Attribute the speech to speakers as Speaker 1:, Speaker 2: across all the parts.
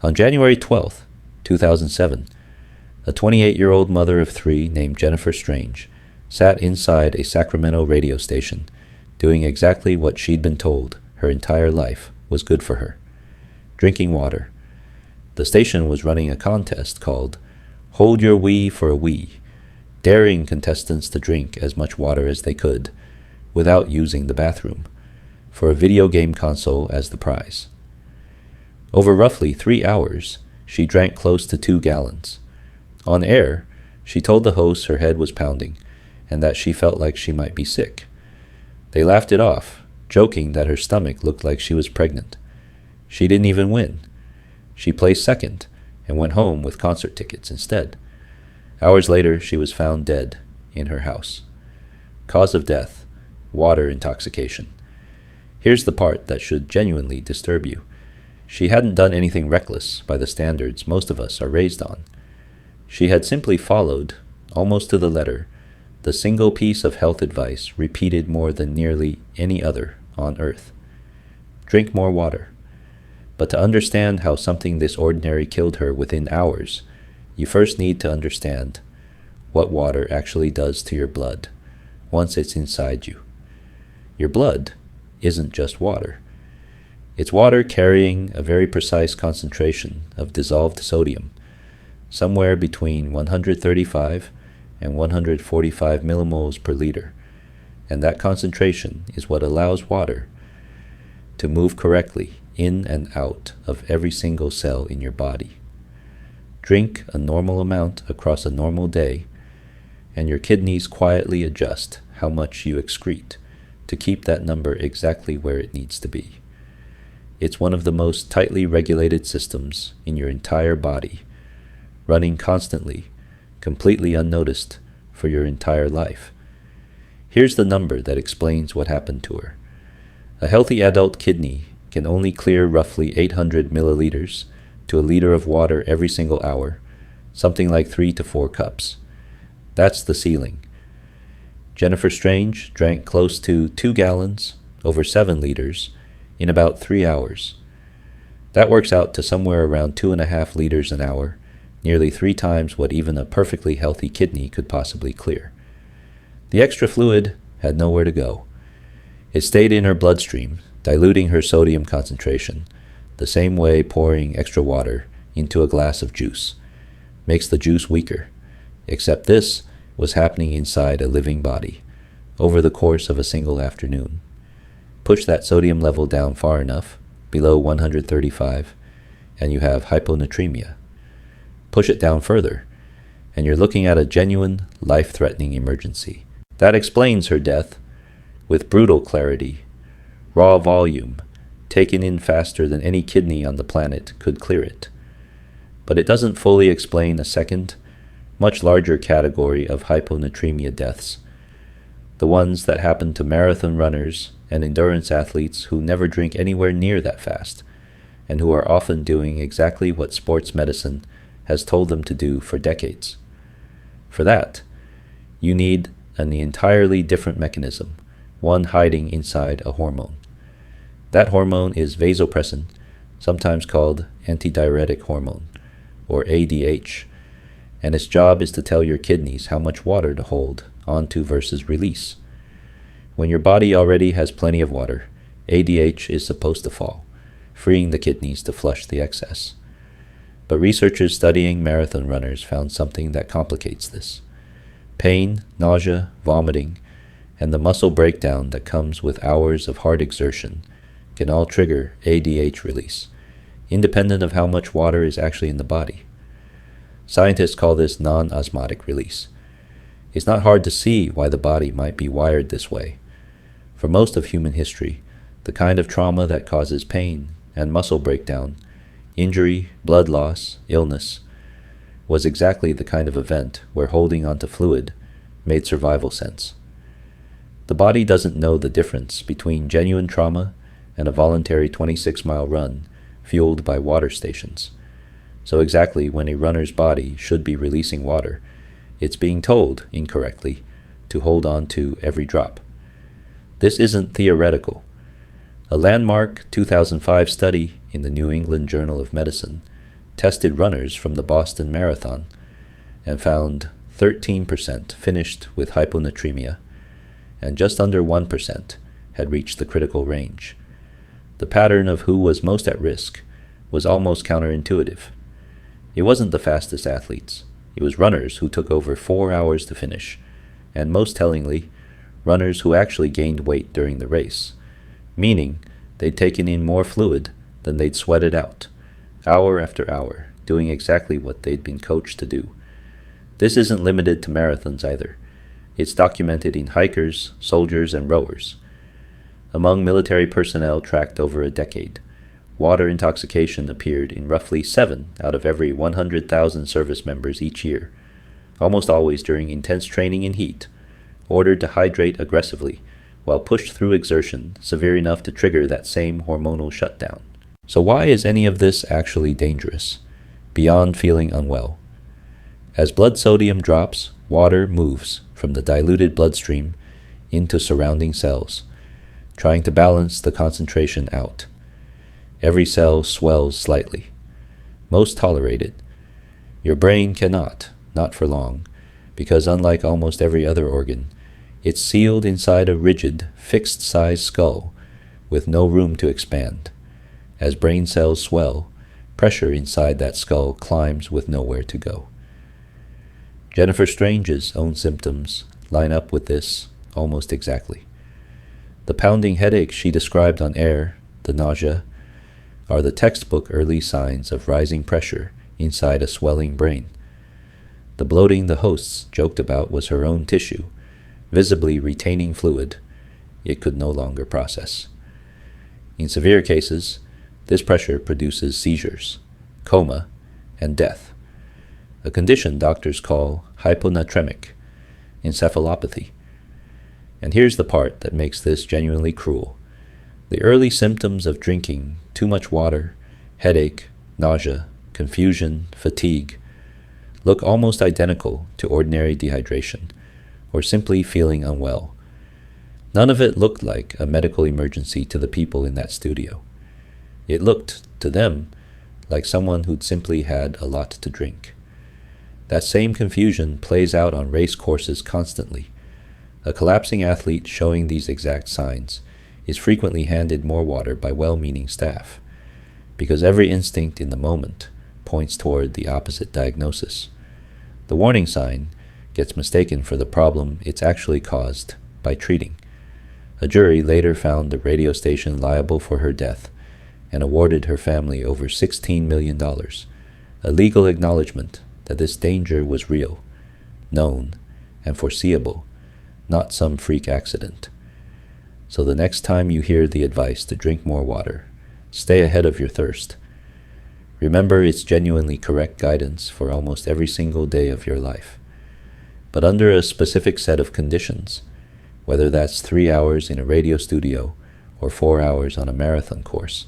Speaker 1: On January 12th, 2007, a 28-year-old mother of three named Jennifer Strange sat inside a Sacramento radio station doing exactly what she'd been told her entire life was good for her: drinking water. The station was running a contest called Hold Your Wee for a Wee, daring contestants to drink as much water as they could without using the bathroom, for a video game console as the prize. Over roughly 3 hours, she drank close to 2 gallons. On air, she told the hosts her head was pounding and that she felt like she might be sick. They laughed it off, joking that her stomach looked like she was pregnant. She didn't even win. She placed second and went home with concert tickets instead. Hours later, she was found dead in her house. Cause of death: water intoxication. Here's the part that should genuinely disturb you. She hadn't done anything reckless by the standards most of us are raised on. She had simply followed, almost to the letter, the single piece of health advice repeated more than nearly any other on earth: drink more water. But to understand how something this ordinary killed her within hours, you first need to understand what water actually does to your blood once it's inside you. Your blood isn't just water. It's water carrying a very precise concentration of dissolved sodium, somewhere between 135 and 145 millimoles per liter, and that concentration is what allows water to move correctly in and out of every single cell in your body. Drink a normal amount across a normal day, and your kidneys quietly adjust how much you excrete to keep that number exactly where it needs to be. It's one of the most tightly regulated systems in your entire body, running constantly, completely unnoticed for your entire life. Here's the number that explains what happened to her. A healthy adult kidney can only clear roughly 800 milliliters to a liter of water every single hour, something like 3 to 4 cups. That's the ceiling. Jennifer Strange drank close to 2 gallons, over 7 liters, in about 3 hours. That works out to somewhere around 2.5 liters an hour, nearly 3 times what even a perfectly healthy kidney could possibly clear. The extra fluid had nowhere to go. It stayed in her bloodstream, diluting her sodium concentration, the same way pouring extra water into a glass of juice makes the juice weaker, except this was happening inside a living body over the course of a single afternoon. Push that sodium level down far enough, below 135, and you have hyponatremia. Push it down further, and you're looking at a genuine, life-threatening emergency. That explains her death with brutal clarity. Raw volume, taken in faster than any kidney on the planet could clear it. But it doesn't fully explain a second, much larger category of hyponatremia deaths, the ones that happen to marathon runners and endurance athletes who never drink anywhere near that fast, and who are often doing exactly what sports medicine has told them to do for decades. For that, you need an entirely different mechanism, one hiding inside a hormone. That hormone is vasopressin, sometimes called antidiuretic hormone, or ADH, and its job is to tell your kidneys how much water to hold onto versus release. When your body already has plenty of water, ADH is supposed to fall, freeing the kidneys to flush the excess. But researchers studying marathon runners found something that complicates this. Pain, nausea, vomiting, and the muscle breakdown that comes with hours of hard exertion can all trigger ADH release, independent of how much water is actually in the body. Scientists call this non-osmotic release. It's not hard to see why the body might be wired this way. For most of human history, the kind of trauma that causes pain and muscle breakdown, injury, blood loss, illness, was exactly the kind of event where holding onto fluid made survival sense. The body doesn't know the difference between genuine trauma and a voluntary 26-mile run fueled by water stations. So exactly when a runner's body should be releasing water, it's being told, incorrectly, to hold on to every drop. This isn't theoretical. A landmark 2005 study in the New England Journal of Medicine tested runners from the Boston Marathon and found 13% finished with hyponatremia, and just under 1% had reached the critical range. The pattern of who was most at risk was almost counterintuitive. It wasn't the fastest athletes. It was runners who took over 4 hours to finish, and most tellingly, runners who actually gained weight during the race, meaning they'd taken in more fluid than they'd sweated out, hour after hour, doing exactly what they'd been coached to do. This isn't limited to marathons either. It's documented in hikers, soldiers, and rowers. Among military personnel tracked over a decade, water intoxication appeared in roughly 7 out of every 100,000 service members each year, almost always during intense training in heat, ordered to hydrate aggressively while pushed through exertion severe enough to trigger that same hormonal shutdown. So why is any of this actually dangerous, beyond feeling unwell? As blood sodium drops, water moves from the diluted bloodstream into surrounding cells, trying to balance the concentration out. Every cell swells slightly. Most tolerate it. Your brain cannot, not for long, because unlike almost every other organ, it's sealed inside a rigid, fixed-size skull with no room to expand. As brain cells swell, pressure inside that skull climbs with nowhere to go. Jennifer Strange's own symptoms line up with this almost exactly. The pounding headache she described on air, the nausea, are the textbook early signs of rising pressure inside a swelling brain. The bloating the hosts joked about was her own tissue, visibly retaining fluid it could no longer process. In severe cases, this pressure produces seizures, coma, and death, a condition doctors call hyponatremic encephalopathy. And here's the part that makes this genuinely cruel. The early symptoms of drinking too much water, headache, nausea, confusion, fatigue, look almost identical to ordinary dehydration, or simply feeling unwell. None of it looked like a medical emergency to the people in that studio. It looked, to them, like someone who'd simply had a lot to drink. That same confusion plays out on race courses constantly. A collapsing athlete showing these exact signs is frequently handed more water by well-meaning staff, because every instinct in the moment points toward the opposite diagnosis. The warning sign gets mistaken for the problem it's actually caused by treating. A jury later found the radio station liable for her death and awarded her family over $16 million, a legal acknowledgement that this danger was real, known, and foreseeable, not some freak accident. So the next time you hear the advice to drink more water, stay ahead of your thirst. Remember, it's genuinely correct guidance for almost every single day of your life, but under a specific set of conditions, whether that's 3 hours in a radio studio or 4 hours on a marathon course.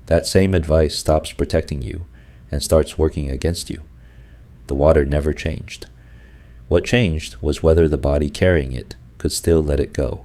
Speaker 1: That same advice stops protecting you and starts working against you. The water never changed. What changed was whether the body carrying it could still let it go.